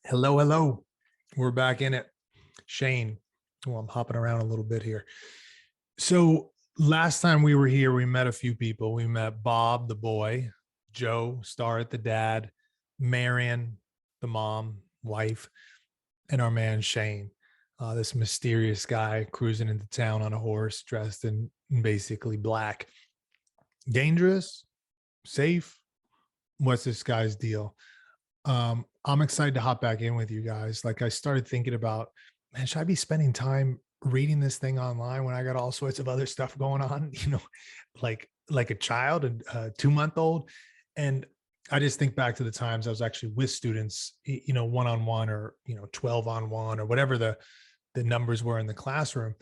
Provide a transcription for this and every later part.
Hello, hello. We're back in it. Shane. Well, I'm hopping around a little bit here. So last time we were here, we met a few people. We met Bob, the boy, Joe, Starrett, the dad, Marion, the mom, wife, and our man Shane, this mysterious guy cruising into town on a horse, dressed in basically black. Dangerous, safe. What's this guy's deal? I'm excited to hop back in with you guys. Like I started thinking about, man, should I be spending time reading this thing online when I got all sorts of other stuff going on, like a child and 2 month old. And I just think back to the times I was actually with students, one-on-one or, 12 on one or whatever the numbers were in the classroom.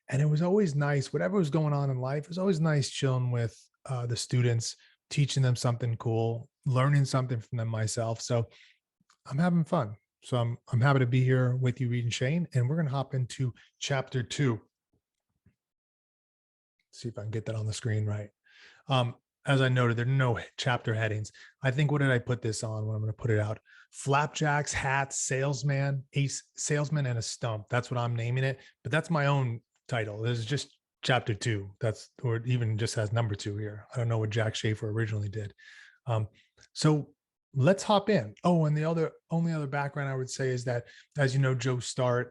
And it was always nice, whatever was going on in life, it was always nice chilling with the students, teaching them something cool, learning something from them myself. So I'm having fun. So I'm happy to be here with you, Reed and Shane, and we're going to hop into chapter 2. See if I can get that on the screen right. As I noted, there are no chapter headings. I think, what did I put this on when I'm going to put it out? Flapjacks, hats, salesman, salesman, and a stump. That's what I'm naming it. But that's my own title. This is just chapter 2. Or it even just has number 2 here. I don't know what Jack Schaefer originally did. So let's hop in. Oh, and the only other background I would say is that, as you know, Joe Starrett,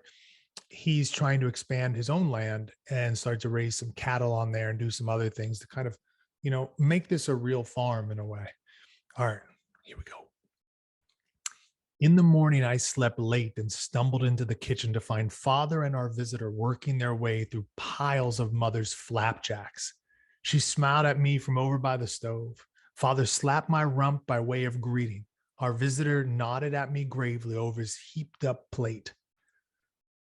he's trying to expand his own land and start to raise some cattle on there and do some other things to kind of, make this a real farm in a way. All right, here we go. In the morning, I slept late and stumbled into the kitchen to find Father and our visitor working their way through piles of Mother's flapjacks. She smiled at me from over by the stove. Father slapped my rump by way of greeting. Our visitor nodded at me gravely over his heaped up plate.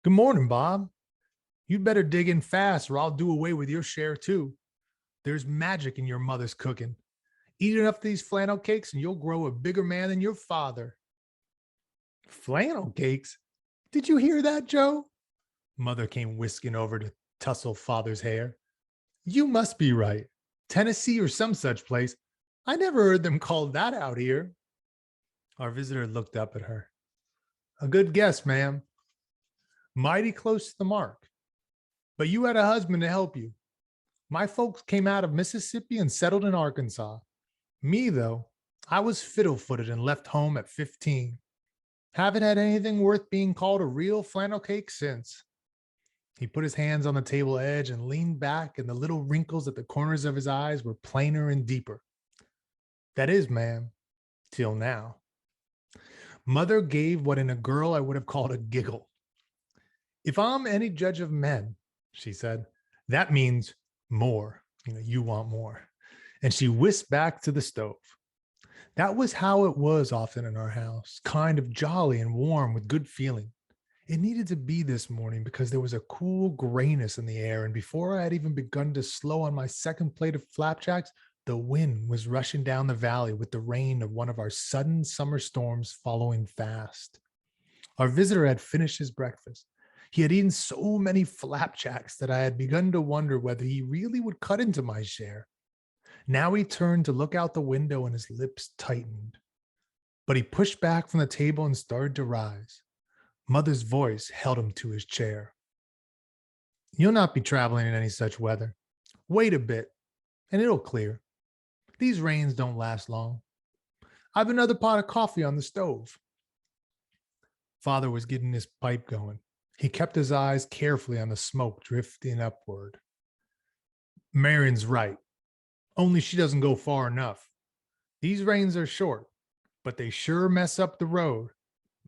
Good morning, Bob. You'd better dig in fast or I'll do away with your share too. There's magic in your mother's cooking. Eat enough of these flannel cakes and you'll grow a bigger man than your father. Flannel cakes? Did you hear that, Joe? Mother came whisking over to tussle Father's hair. You must be right. Tennessee or some such place. I never heard them called that out here. Our visitor looked up at her. A good guess, ma'am. Mighty close to the mark. But you had a husband to help you. My folks came out of Mississippi and settled in Arkansas. Me, though, I was fiddle-footed and left home at 15. Haven't had anything worth being called a real flannel cake since. He put his hands on the table edge and leaned back, and the little wrinkles at the corners of his eyes were plainer and deeper. That is, ma'am, till now. Mother gave what in a girl I would have called a giggle. If I'm any judge of men, she said, that means more. You want more. And she whisked back to the stove. That was how it was often in our house, kind of jolly and warm with good feeling. It needed to be this morning because there was a cool grayness in the air, and before I had even begun to slow on my second plate of flapjacks, the wind was rushing down the valley with the rain of one of our sudden summer storms following fast. Our visitor had finished his breakfast. He had eaten so many flapjacks that I had begun to wonder whether he really would cut into my share. Now he turned to look out the window and his lips tightened. But he pushed back from the table and started to rise. Mother's voice held him to his chair. You'll not be traveling in any such weather. Wait a bit, and it'll clear. These rains don't last long. I've another pot of coffee on the stove. Father was getting his pipe going. He kept his eyes carefully on the smoke drifting upward. Marion's right. Only she doesn't go far enough. These rains are short, but they sure mess up the road.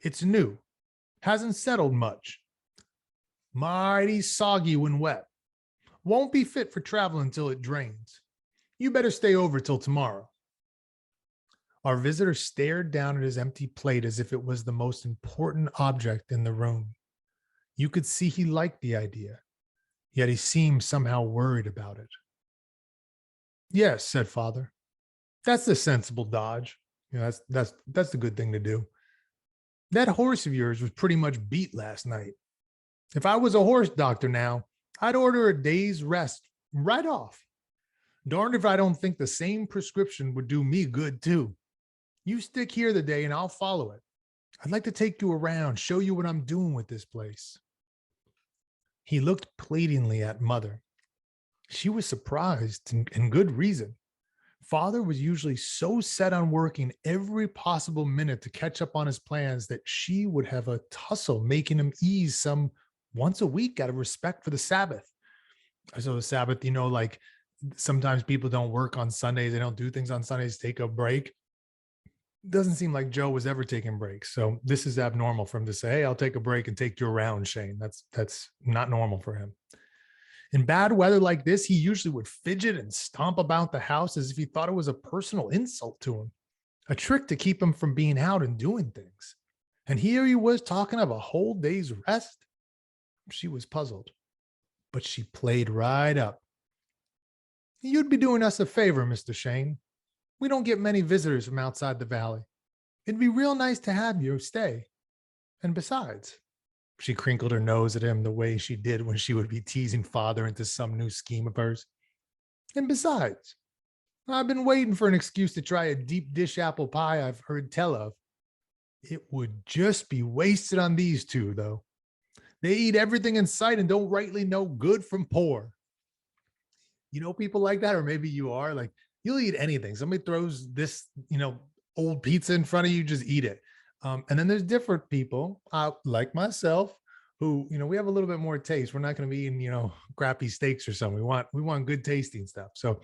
It's new. Hasn't settled much. Mighty soggy when wet. Won't be fit for travel until it drains. You better stay over till tomorrow. Our visitor stared down at his empty plate as if it was the most important object in the room. You could see he liked the idea, yet he seemed somehow worried about it. Yes, said Father. That's the sensible dodge. That's the good thing to do. That horse of yours was pretty much beat last night. If I was a horse doctor now, I'd order a day's rest right off. Darned if I don't think the same prescription would do me good too. You stick here the day and I'll follow it. I'd like to take you around, show you what I'm doing with this place. He looked pleadingly at Mother. She was surprised, and good reason. Father was usually so set on working every possible minute to catch up on his plans that she would have a tussle making him ease some once a week out of respect for the Sabbath. So the Sabbath, like sometimes people don't work on Sundays, they don't do things on Sundays, take a break. Doesn't seem like Joe was ever taking breaks. So this is abnormal for him to say, "Hey, I'll take a break and take you around, Shane." That's not normal for him. In bad weather like this, he usually would fidget and stomp about the house as if he thought it was a personal insult to him, a trick to keep him from being out and doing things. And here he was talking of a whole day's rest. She was puzzled, but she played right up. "You'd be doing us a favor, Mr. Shane. We don't get many visitors from outside the valley. It'd be real nice to have you stay. And besides," she crinkled her nose at him the way she did when she would be teasing Father into some new scheme of hers. "And besides, I've been waiting for an excuse to try a deep dish apple pie I've heard tell of. It would just be wasted on these two, though. They eat everything in sight and don't rightly know good from poor." You know people like that, or maybe you are like, you'll eat anything. Somebody throws this, old pizza in front of you, just eat it. And then there's different people, like myself, who, we have a little bit more taste. We're not going to be eating, crappy steaks or something. We want good tasting stuff. So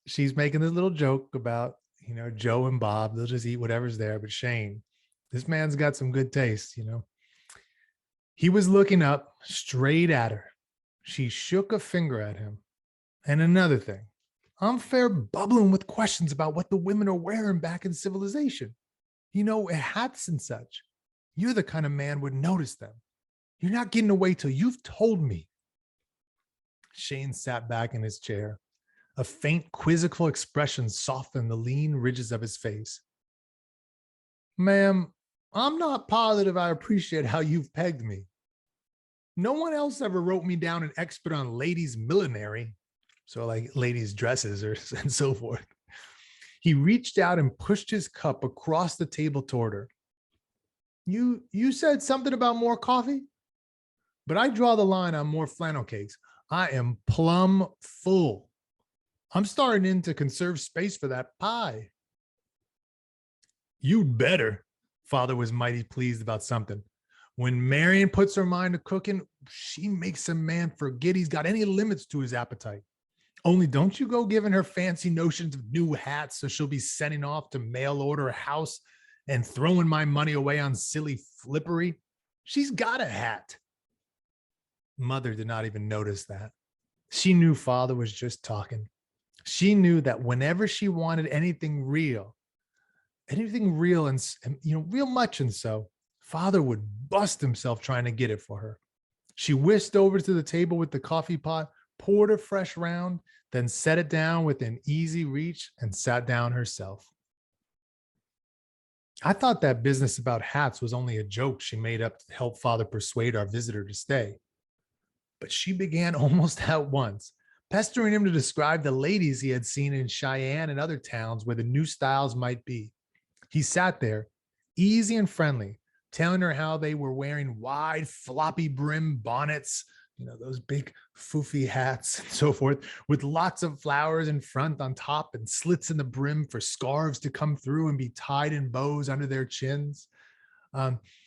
she's making this little joke about, Joe and Bob. They'll just eat whatever's there. But Shane, this man's got some good taste. He was looking up straight at her. She shook a finger at him. "And another thing, I'm fair bubbling with questions about what the women are wearing back in civilization. Hats and such. You're the kind of man would notice them. You're not getting away till you've told me." Shane sat back in his chair. A faint quizzical expression softened the lean ridges of his face. "Ma'am, I'm not positive I appreciate how you've pegged me. No one else ever wrote me down an expert on ladies' millinery." So like ladies' dresses and so forth. He reached out and pushed his cup across the table toward her. You said something about more coffee? But I draw the line on more flannel cakes. I am plumb full. I'm starting in to conserve space for that pie." "You'd better." Father was mighty pleased about something. When Marion puts her mind to cooking, she makes a man forget he's got any limits to his appetite. Only don't you go giving her fancy notions of new hats so she'll be sending off to mail order a house and throwing my money away on silly flippery. She's got a hat. Mother did not even notice that. She knew Father was just talking. She knew that whenever she wanted anything real and real much and so, Father would bust himself trying to get it for her. She whisked over to the table with the coffee pot, poured a fresh round, then set it down within easy reach and sat down herself. I thought that business about hats was only a joke she made up to help Father persuade our visitor to stay. But she began almost at once, pestering him to describe the ladies he had seen in Cheyenne and other towns where the new styles might be. He sat there, easy and friendly, telling her how they were wearing wide, floppy brim bonnets, those big foofy hats and so forth, with lots of flowers in front on top and slits in the brim for scarves to come through and be tied in bows under their chins.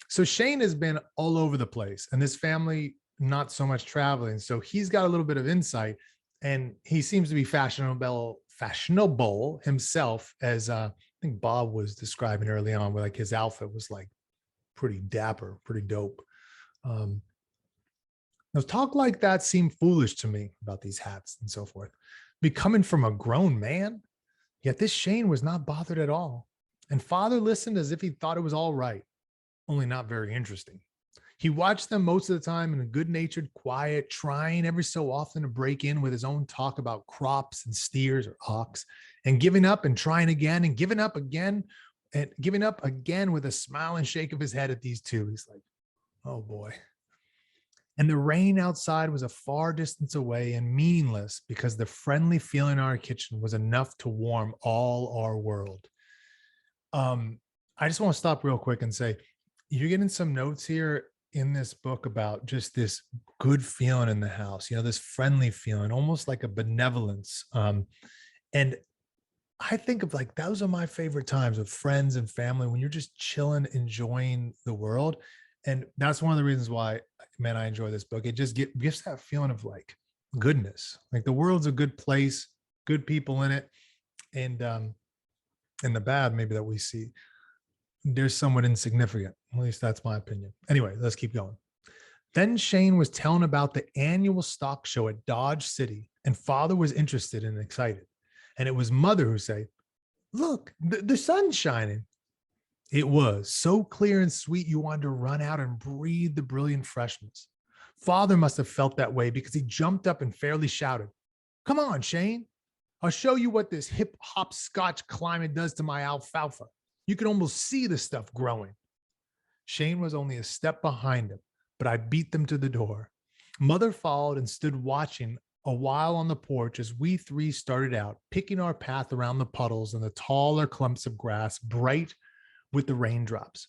So Shane has been all over the place, and this family not so much traveling. So he's got a little bit of insight, and he seems to be fashionable himself, as I think Bob was describing early on, where like his outfit was like pretty dapper, pretty dope. Now, talk like that seemed foolish to me about these hats and so forth. Be coming from a grown man, yet this Shane was not bothered at all. And Father listened as if he thought it was all right, only not very interesting. He watched them most of the time in a good-natured quiet, trying every so often to break in with his own talk about crops and steers or ox, and giving up and trying again and giving up again with a smile and shake of his head at these two. He's like, oh boy. And the rain outside was a far distance away and meaningless because the friendly feeling in our kitchen was enough to warm all our world. I just want to stop real quick and say, you're getting some notes here in this book about just this good feeling in the house, this friendly feeling, almost like a benevolence. And I think of like those are my favorite times with friends and family when you're just chilling, enjoying the world. And that's one of the reasons why, man, I enjoy this book. It just gives that feeling of like goodness. Like the world's a good place, good people in it. And the bad maybe that we see, there's somewhat insignificant. At least that's my opinion. Anyway, let's keep going. Then Shane was telling about the annual stock show at Dodge City, and father was interested and excited. And it was mother who said, "Look, the sun's shining." It was so clear and sweet you wanted to run out and breathe the brilliant freshness. Father must have felt that way because he jumped up and fairly shouted, "Come on, Shane. I'll show you what this hip hop Scotch climate does to my alfalfa. You can almost see the stuff growing." Shane was only a step behind him, but I beat them to the door. Mother followed and stood watching a while on the porch as we three started out, picking our path around the puddles and the taller clumps of grass, bright with the raindrops.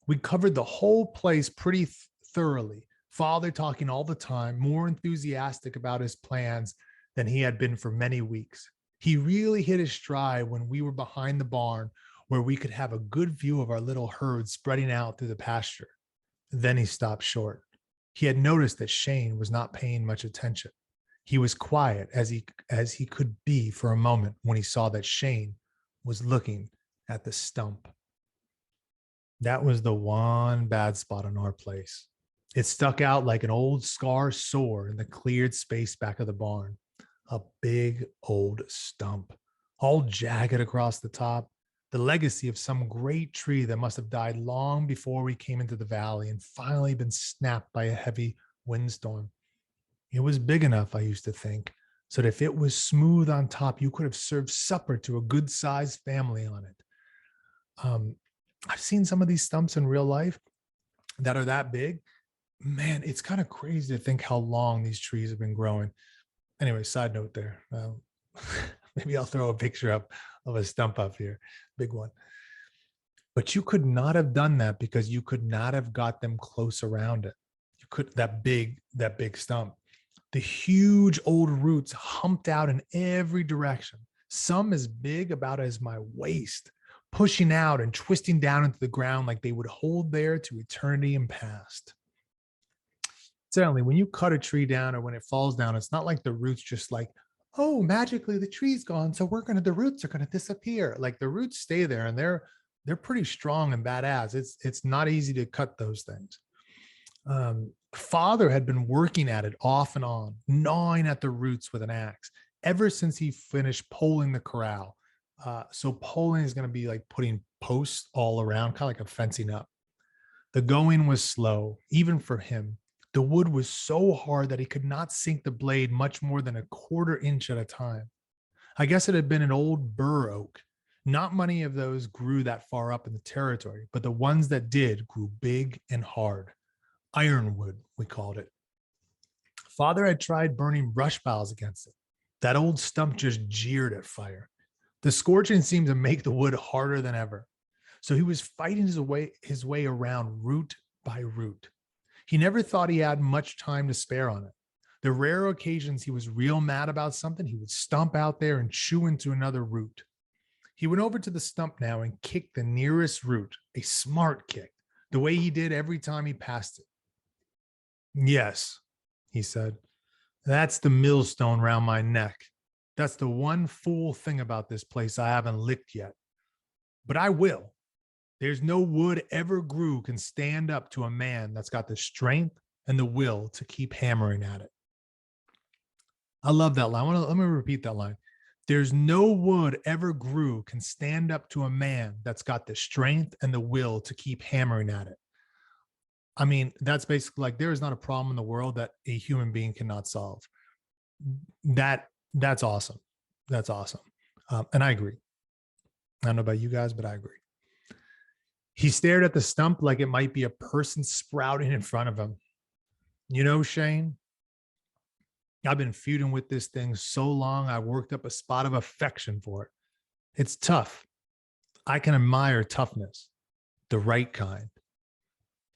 We covered the whole place pretty thoroughly, father talking all the time, more enthusiastic about his plans than he had been for many weeks. He really hit his stride when we were behind the barn where we could have a good view of our little herd spreading out through the pasture. Then he stopped short. He had noticed that Shane was not paying much attention. He was quiet as he could be for a moment when he saw that Shane was looking at the stump. That was the one bad spot on our place. It stuck out like an old scar sore in the cleared space back of the barn. A big old stump, all jagged across the top, the legacy of some great tree that must have died long before we came into the valley and finally been snapped by a heavy windstorm. It was big enough, I used to think, so that if it was smooth on top, you could have served supper to a good-sized family on it. I've seen some of these stumps in real life that are that big. Man, it's kind of crazy to think how long these trees have been growing. Anyway, side note there. Maybe I'll throw a picture up of a stump up here, big one. But you could not have done that because you could not have got them close around it. You could that big stump. The huge old roots humped out in every direction, some as big about as my waist, pushing out and twisting down into the ground like they would hold there to eternity and past. Certainly, when you cut a tree down or when it falls down, it's not like the roots just like, oh, magically the tree's gone, so the roots are gonna disappear. Like the roots stay there and they're pretty strong and badass. It's not easy to cut those things. Father had been working at it off and on, gnawing at the roots with an axe ever since he finished poling the corral. So poling is going to be like putting posts all around, kind of like a fencing up. The going was slow, even for him. The wood was so hard that he could not sink the blade much more than a quarter inch at a time. I guess it had been an old bur oak. Not many of those grew that far up in the territory, but the ones that did grew big and hard. Ironwood, we called it. Father had tried burning brush piles against it. That old stump just jeered at fire. The scorching seemed to make the wood harder than ever. So he was fighting his way around root by root. He never thought he had much time to spare on it. The rare occasions he was real mad about something, he would stomp out there and chew into another root. He went over to the stump now and kicked the nearest root, a smart kick, the way he did every time he passed it. Yes, he said, that's the millstone round my neck. That's the one fool thing about this place I haven't licked yet. But I will. There's no wood ever grew can stand up to a man that's got the strength and the will to keep hammering at it. I love that line. Let me repeat that line. There's no wood ever grew can stand up to a man that's got the strength and the will to keep hammering at it. I mean, that's basically like there is not a problem in the world that a human being cannot solve. That's awesome. That's awesome. And I agree. I don't know about you guys, but I agree. He stared at the stump like it might be a person sprouting in front of him. You know, Shane, I've been feuding with this thing so long, I worked up a spot of affection for it. It's tough. I can admire toughness, the right kind.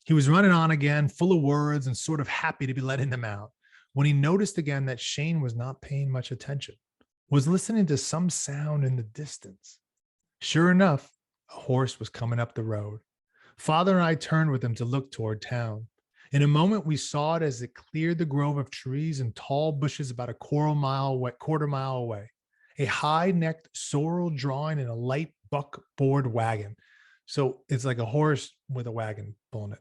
He was running on again, full of words and sort of happy to be letting them out, when he noticed again that Shane was not paying much attention, was listening to some sound in the distance. Sure enough, a horse was coming up the road. Father and I turned with him to look toward town. In a moment, we saw it as it cleared the grove of trees and tall bushes about a quarter mile away. A high-necked sorrel drawing in a light buckboard wagon. So it's like a horse with a wagon pulling it.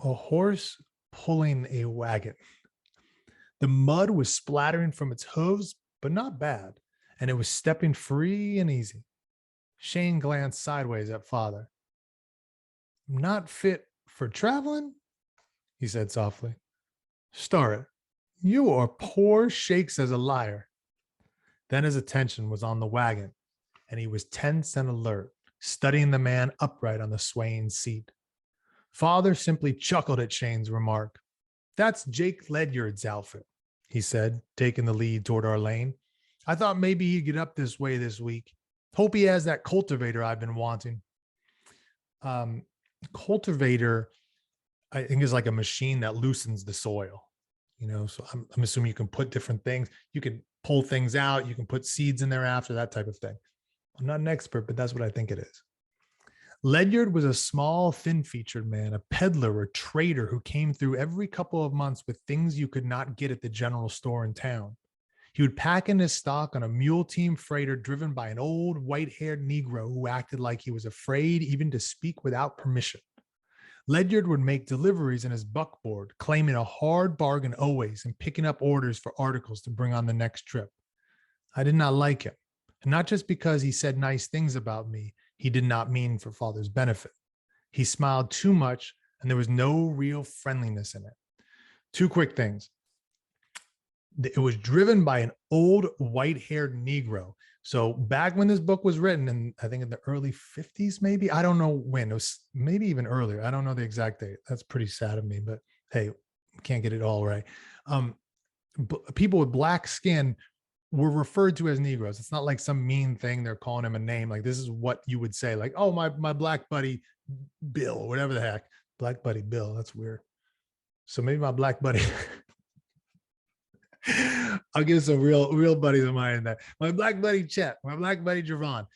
A horse pulling a wagon. The mud was splattering from its hooves, but not bad, and it was stepping free and easy. Shane glanced sideways at Father. Not fit for traveling, he said softly. Start, you are poor shakes as a liar. Then his attention was on the wagon, and he was tense and alert, studying the man upright on the swaying seat. Father simply chuckled at Shane's remark. That's Jake Ledyard's outfit, he said, taking the lead toward our lane. I thought maybe he'd get up this way this week. Hope he has that cultivator I've been wanting. Cultivator, I think, is like a machine that loosens the soil. So I'm assuming you can put different things. You can pull things out. You can put seeds in there after, that type of thing. I'm not an expert, but that's what I think it is. Ledyard was a small, thin-featured man, a peddler or trader who came through every couple of months with things you could not get at the general store in town. He would pack in his stock on a mule team freighter driven by an old white-haired Negro who acted like he was afraid even to speak without permission. Ledyard would make deliveries in his buckboard, claiming a hard bargain always and picking up orders for articles to bring on the next trip. I did not like him, and not just because he said nice things about me. He did not mean for Father's benefit. He smiled too much, and there was no real friendliness in it. Two quick things. It was driven by an old white-haired Negro. So back when this book was written, and I think in the early 50s, maybe, I don't know when, it was maybe even earlier. I don't know the exact date. That's pretty sad of me, but hey, can't get it all right. People with black skin were referred to as Negroes. It's not like some mean thing. They're calling him a name. Like, this is what you would say. Like, oh, my black buddy Bill, or whatever the heck. Black buddy Bill. That's weird. So maybe my black buddy. I'll give some real buddies of mine that. My black buddy Chet, my black buddy Javon.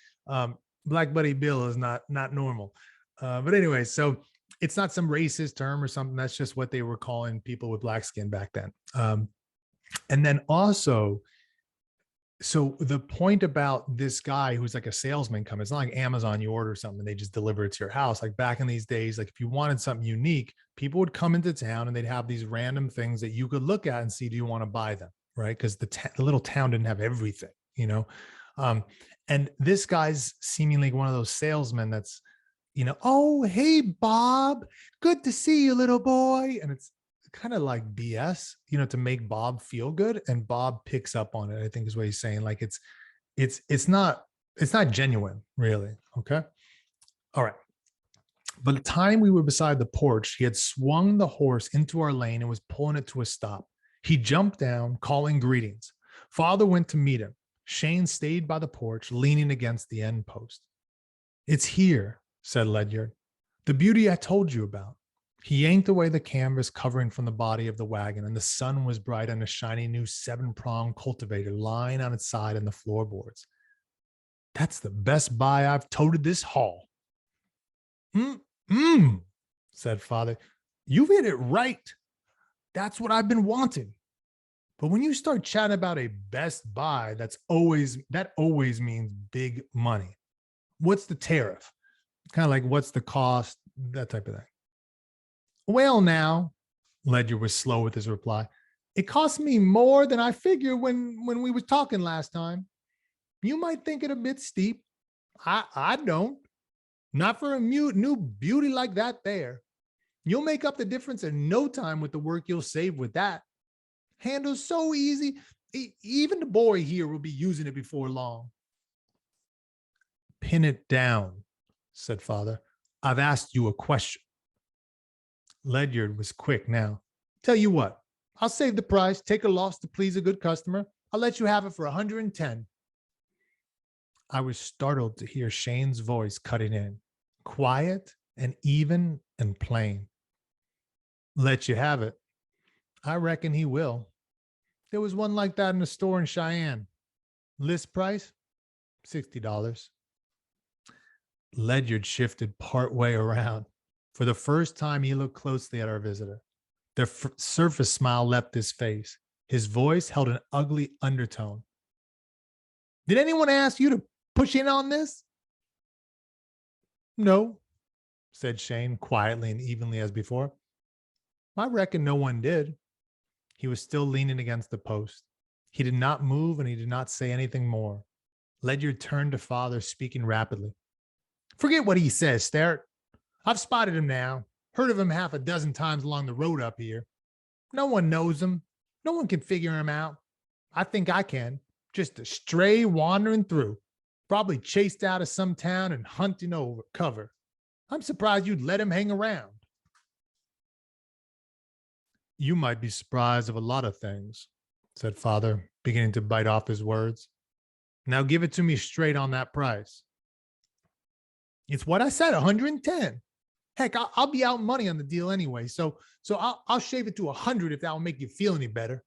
Black buddy Bill is not normal. But anyway, so it's not some racist term or something. That's just what they were calling people with black skin back then. And then also, so the point about this guy who's like a salesman coming, it's not like Amazon, you order something and they just deliver it to your house. Like back in these days, like if you wanted something unique, people would come into town and they'd have these random things that you could look at and see, do you want to buy them? Right? Because the little town didn't have everything, and this guy's seemingly one of those salesmen that's, oh, hey, Bob, good to see you, little boy. And it's kind of like BS, to make Bob feel good. And Bob picks up on it, I think is what he's saying. Like it's not genuine, really. Okay. All right. By the time we were beside the porch, he had swung the horse into our lane and was pulling it to a stop. He jumped down, calling greetings. Father went to meet him. Shane stayed by the porch, leaning against the end post. It's here, said Ledyard. The beauty I told you about. He yanked away the canvas covering from the body of the wagon, and the sun was bright on a shiny new 7-pronged cultivator lying on its side in the floorboards. That's the best buy I've toted this haul. Said Father. You've hit it right. That's what I've been wanting. But when you start chatting about a best buy, that always means big money. What's the tariff? Kind of like what's the cost, that type of thing. Well, now, Ledyard was slow with his reply. It cost me more than I figured when we were talking last time. You might think it a bit steep. I don't. Not for a new beauty like that there. You'll make up the difference in no time with the work you'll save with that. Handles so easy. Even the boy here will be using it before long. Pin it down, said Father. I've asked you a question. Ledyard was quick now. Tell you what, I'll save the price, take a loss to please a good customer. I'll let you have it for 110. I was startled to hear Shane's voice cutting in, quiet and even and plain. Let you have it. I reckon he will. There was one like that in the store in Cheyenne. List price, $60. Ledyard shifted part way around. For the first time, he looked closely at our visitor. The surface smile left his face. His voice held an ugly undertone. Did anyone ask you to push in on this? No, said Shane quietly and evenly as before. I reckon no one did. He was still leaning against the post. He did not move and he did not say anything more. Ledyard turned to father, speaking rapidly. Forget what he says, Starrett. I've spotted him now. Heard of him half a dozen times along the road up here. No one knows him. No one can figure him out. I think I can. Just a stray wandering through. Probably chased out of some town and hunting over cover. I'm surprised you'd let him hang around. You might be surprised of a lot of things, said father, beginning to bite off his words. Now give it to me straight on that price. It's what I said, 110. Heck, I'll be out money on the deal anyway, so I'll shave it to 100 if that will make you feel any better.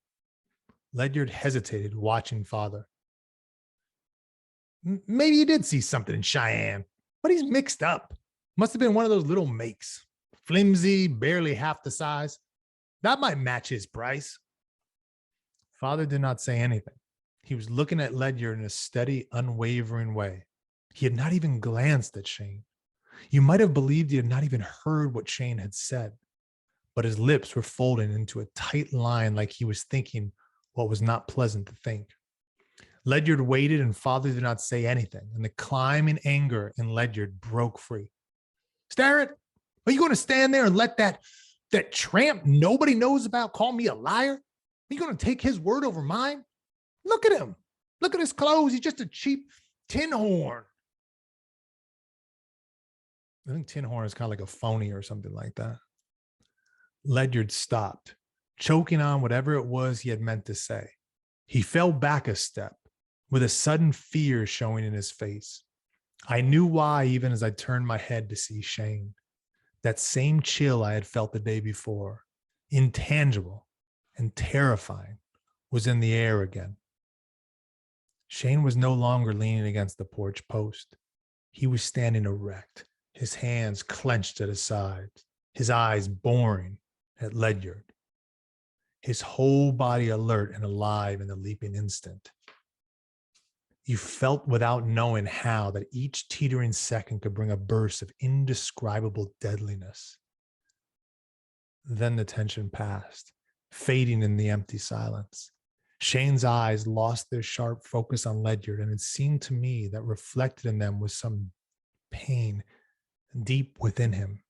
Ledyard hesitated, watching father. Maybe you did see something in Cheyenne, but he's mixed up. Must have been one of those little makes. Flimsy, barely half the size. That might match his price. Father did not say anything. He was looking at Ledyard in a steady, unwavering way. He had not even glanced at Shane. You might have believed he had not even heard what Shane had said, but his lips were folded into a tight line like he was thinking what was not pleasant to think. Ledyard waited and father did not say anything, and the climbing anger in Ledyard broke free. Starrett, are you going to stand there and let that tramp nobody knows about call me a liar? Are you going to take his word over mine? Look at him. Look at his clothes. He's just a cheap tin horn. I think tin horn is kind of like a phony or something like that. Ledyard stopped, choking on whatever it was he had meant to say. He fell back a step, with a sudden fear showing in his face. I knew why even as I turned my head to see Shane. That same chill I had felt the day before, intangible and terrifying, was in the air again. Shane was no longer leaning against the porch post. He was standing erect, his hands clenched at his sides, his eyes boring at Ledyard, his whole body alert and alive in the leaping instant. You felt without knowing how that each teetering second could bring a burst of indescribable deadliness. Then the tension passed, fading in the empty silence. Shane's eyes lost their sharp focus on Ledyard, and it seemed to me that reflected in them was some pain deep within him.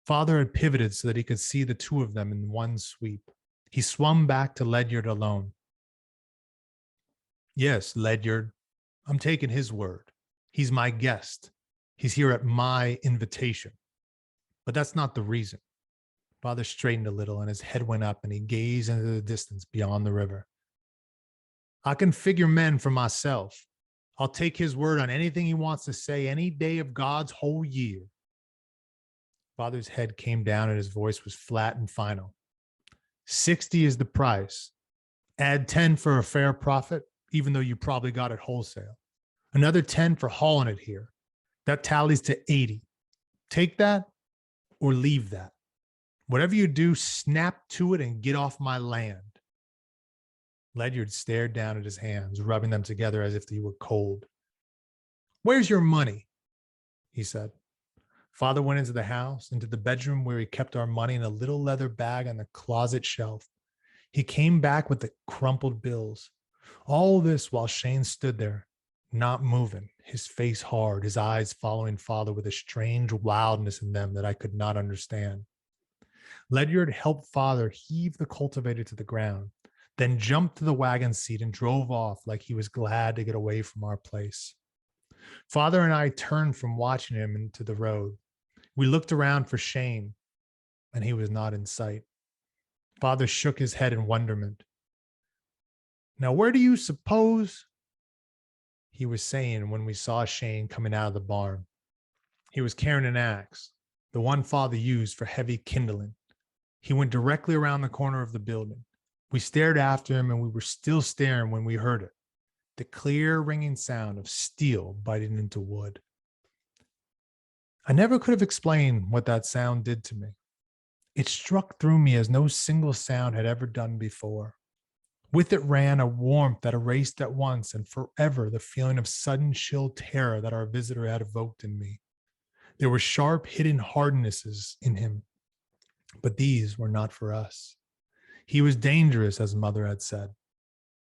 Father had pivoted so that he could see the two of them in one sweep. He swung back to Ledyard alone. Yes, Ledyard, I'm taking his word. He's my guest. He's here at my invitation. But that's not the reason. Father straightened a little and his head went up and he gazed into the distance beyond the river. I can figure men for myself. I'll take his word on anything he wants to say any day of God's whole year. Father's head came down and his voice was flat and final. 60 is the price. Add 10 for a fair profit, even though you probably got it wholesale. Another 10 for hauling it here. That tallies to 80. Take that or leave that. Whatever you do, snap to it and get off my land. Ledyard stared down at his hands, rubbing them together as if they were cold. Where's your money? He said. Father went into the house, into the bedroom where he kept our money in a little leather bag on the closet shelf. He came back with the crumpled bills. All this while Shane stood there, not moving, his face hard, his eyes following Father with a strange wildness in them that I could not understand. Ledyard helped Father heave the cultivator to the ground, then jumped to the wagon seat and drove off like he was glad to get away from our place. Father and I turned from watching him into the road. We looked around for Shane, and he was not in sight. Father shook his head in wonderment. Now, where do you suppose? He was saying when we saw Shane coming out of the barn. He was carrying an axe, the one father used for heavy kindling. He went directly around the corner of the building. We stared after him, and we were still staring when we heard it, the clear, ringing sound of steel biting into wood. I never could have explained what that sound did to me. It struck through me as no single sound had ever done before. With it ran a warmth that erased at once and forever the feeling of sudden chill terror that our visitor had evoked in me. There were sharp, hidden hardnesses in him, but these were not for us. He was dangerous, as mother had said,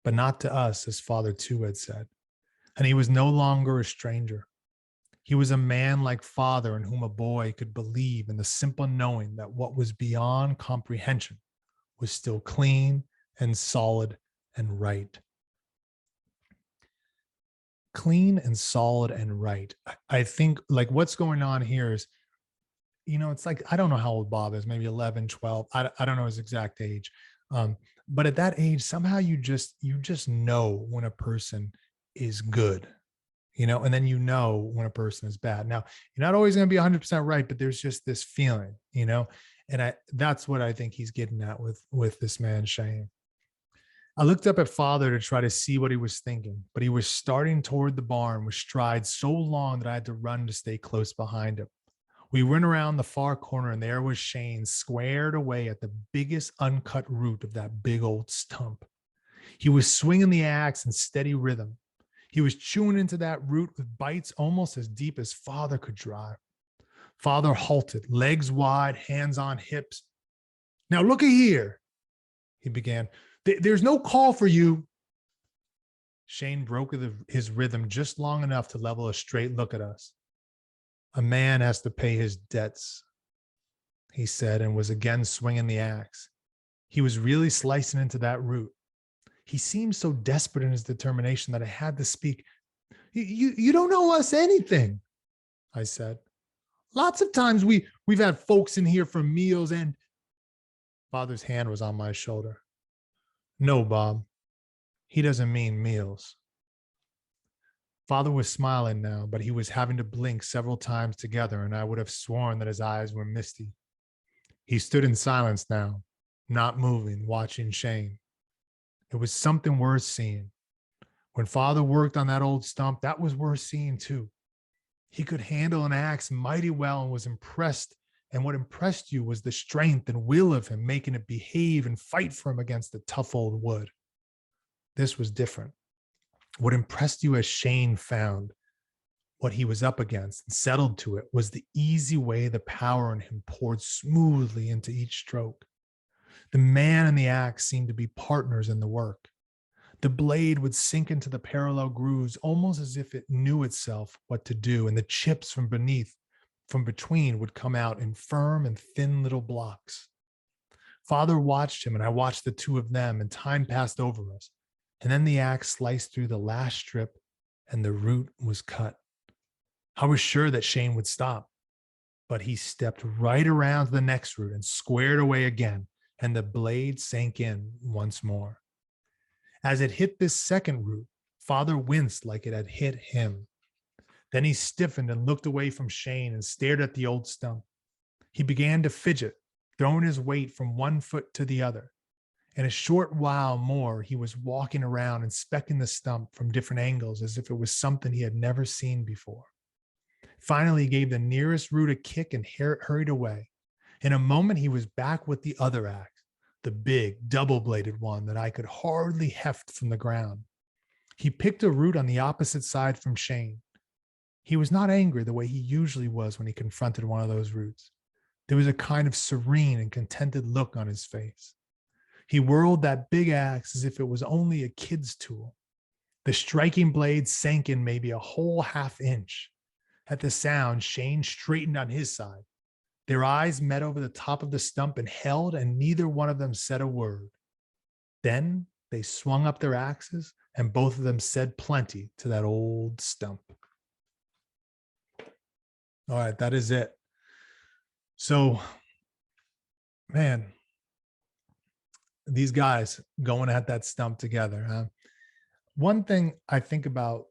but not to us, as father too had said. And he was no longer a stranger. He was a man like father in whom a boy could believe in the simple knowing that what was beyond comprehension was still clean and solid and right. Clean and solid and right. I think like what's going on here is, it's like, I don't know how old Bob is, maybe 11, 12. I don't know his exact age. But at that age, somehow you just know when a person is good, and then when a person is bad. Now, you're not always going to be 100% right, but there's just this feeling, and that's what I think he's getting at with this man, Shane. I looked up at father to try to see what he was thinking, but he was starting toward the barn with strides so long that I had to run to stay close behind him. We went around the far corner, and there was Shane squared away at the biggest uncut root of that big old stump. He was swinging the axe in steady rhythm. He was chewing into that root with bites almost as deep as father could drive. Father halted, legs wide, hands on hips. "Now look here," he began. "There's no call for you." Shane broke his rhythm just long enough to level a straight look at us. "A man has to pay his debts," he said, and was again swinging the axe. He was really slicing into that root. He seemed so desperate in his determination that I had to speak. You don't owe us anything," I said. "Lots of times we've had folks in here for meals and..." Father's hand was on my shoulder. "No, Bob, he doesn't mean meals." Father was smiling now, but he was having to blink several times together, and I would have sworn that his eyes were misty. He stood in silence now, not moving, watching Shane. It was something worth seeing. When father worked on that old stump, that was worth seeing too. He could handle an axe mighty well and was impressed. And what impressed you was the strength and will of him, making it behave and fight for him against the tough old wood. This was different. What impressed you as Shane found what he was up against and settled to it was the easy way the power in him poured smoothly into each stroke. The man and the axe seemed to be partners in the work. The blade would sink into the parallel grooves almost as if it knew itself what to do, and the chips from between would come out in firm and thin little blocks. Father watched him, and I watched the two of them, and time passed over us. And then the axe sliced through the last strip, and the root was cut. I was sure that Shane would stop, but he stepped right around to the next root and squared away again, and the blade sank in once more. As it hit this second root, father winced like it had hit him. Then he stiffened and looked away from Shane and stared at the old stump. He began to fidget, throwing his weight from one foot to the other. In a short while more, he was walking around, inspecting the stump from different angles as if it was something he had never seen before. Finally, he gave the nearest root a kick and hurried away. In a moment, he was back with the other axe, the big, double-bladed one that I could hardly heft from the ground. He picked a root on the opposite side from Shane. He was not angry the way he usually was when he confronted one of those roots. There was a kind of serene and contented look on his face. He whirled that big axe as if it was only a kid's tool. The striking blade sank in maybe a whole half inch. At the sound, Shane straightened on his side. Their eyes met over the top of the stump and held, and neither one of them said a word. Then they swung up their axes, and both of them said plenty to that old stump. All right, that is it. So, man, these guys going at that stump together. One thing I think about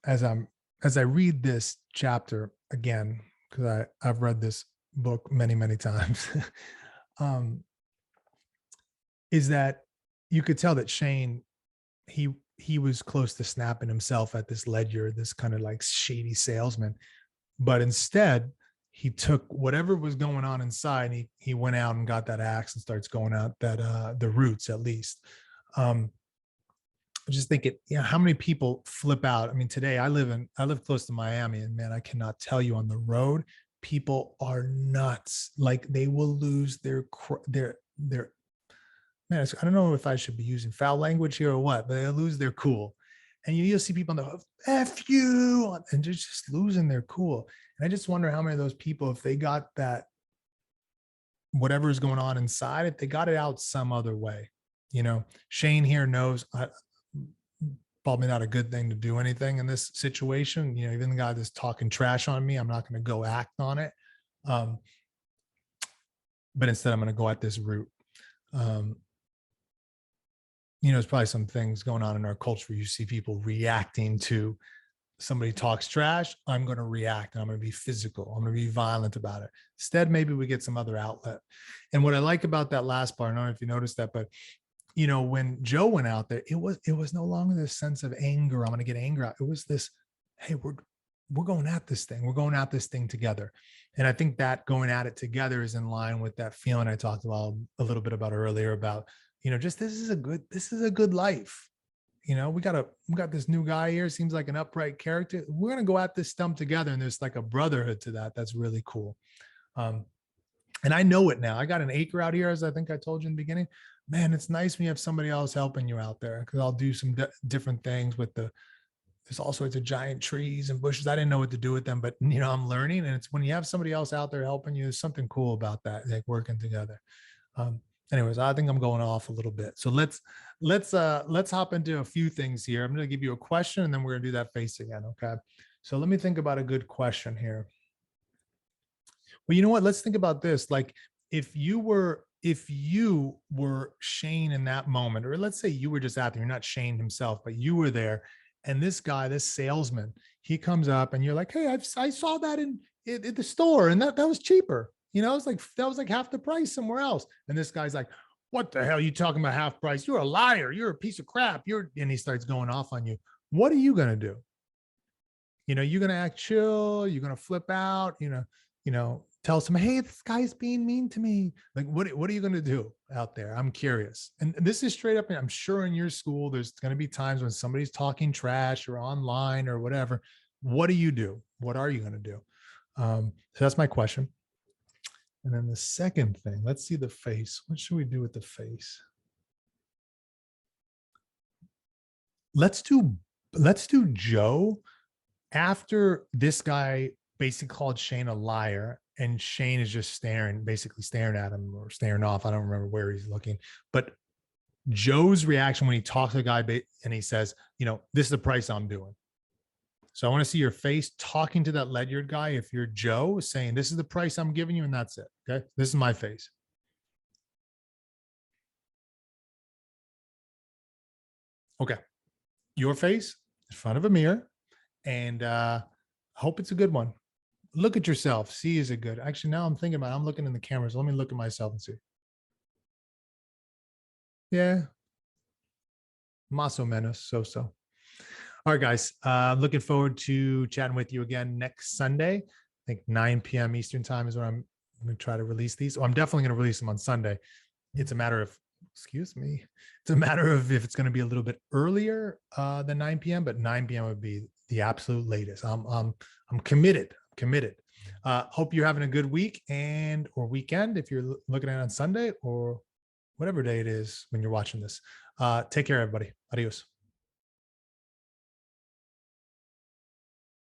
as I'm as I read this chapter again, because I've read this book many, many times, um, is that you could tell that Shane, he was close to snapping himself at this Ledyard, this kind of like shady salesman. But instead, he took whatever was going on inside, and he went out and got that axe and starts going out that the roots at least. I just think it, how many people flip out? I mean, today I live close to Miami, and man, I cannot tell you, on the road, people are nuts. Like they will lose their man. I don't know if I should be using foul language here or what, but they'll lose their cool. And you'll see people on the F you, and just losing their cool. And I just wonder how many of those people, if they got that, whatever is going on inside, if they got it out some other way. Shane here knows probably not a good thing to do anything in this situation. Even the guy that's talking trash on me, I'm not going to go act on it. But instead, I'm going to go at this route. There's probably some things going on in our culture. You see people reacting to somebody talks trash. I'm going to react, and I'm going to be physical. I'm going to be violent about it. Instead, maybe we get some other outlet. And what I like about that last part, I don't know if you noticed that, but when Joe went out there, it was no longer this sense of anger. I'm going to get angry out. It was this, hey, we're going at this thing. We're going at this thing together. And I think that going at it together is in line with that feeling I talked about a little bit about earlier about, just this is a good life. We got this new guy here. Seems like an upright character. We're going to go at this stump together. And there's like a brotherhood to that. That's really cool. And I know it now. I got an acre out here, as I think I told you in the beginning. Man, it's nice when you have somebody else helping you out there, because I'll do some different things with there's all sorts of giant trees and bushes. I didn't know what to do with them, but I'm learning. And it's when you have somebody else out there helping you, there's something cool about that, like working together. Anyways, I think I'm going off a little bit. So let's hop into a few things here. I'm going to give you a question, and then we're going to do that face again. Okay. So let me think about a good question here. Well, you know what? Let's think about this. Like if you were Shane in that moment, or let's say you were just out there, you're not Shane himself, but you were there, and this guy, this salesman, he comes up and you're like, hey, I saw that in the store, and that was cheaper. It's like, that was like half the price somewhere else. And this guy's like, what the hell are you talking about half price? You're a liar. You're a piece of crap. And he starts going off on you. What are you going to do? You're going to act chill. You're going to flip out, tell somebody, hey, this guy's being mean to me. Like, what are you going to do out there? I'm curious. And this is straight up. I'm sure in your school, there's going to be times when somebody's talking trash or online or whatever. What do you do? What are you going to do? So that's my question. And then the second thing, let's see the face. What should we do with the face? Let's do Joe after this guy basically called Shane a liar, and Shane is just basically staring at him or staring off. I don't remember where he's looking, but Joe's reaction when he talks to the guy and he says, this is the price I'm doing. So I want to see your face talking to that Ledyard guy. If you're Joe, saying, this is the price I'm giving you, and that's it. Okay. This is my face. Okay. Your face in front of a mirror, and hope it's a good one. Look at yourself. See, is it good? Actually, now I'm thinking about it. I'm looking in the camera. So let me look at myself and see. Yeah. Más o menos. So. All right, guys. Looking forward to chatting with you again next Sunday. I think 9 p.m. Eastern time is when I'm going to try to release these. I'm definitely going to release them on Sunday. It's a matter of, it's a matter of if it's going to be a little bit earlier than 9 p.m., but 9 p.m. would be the absolute latest. I'm committed. Hope you're having a good week or weekend if you're looking at it on Sunday or whatever day it is when you're watching this. Take care, everybody. Adios.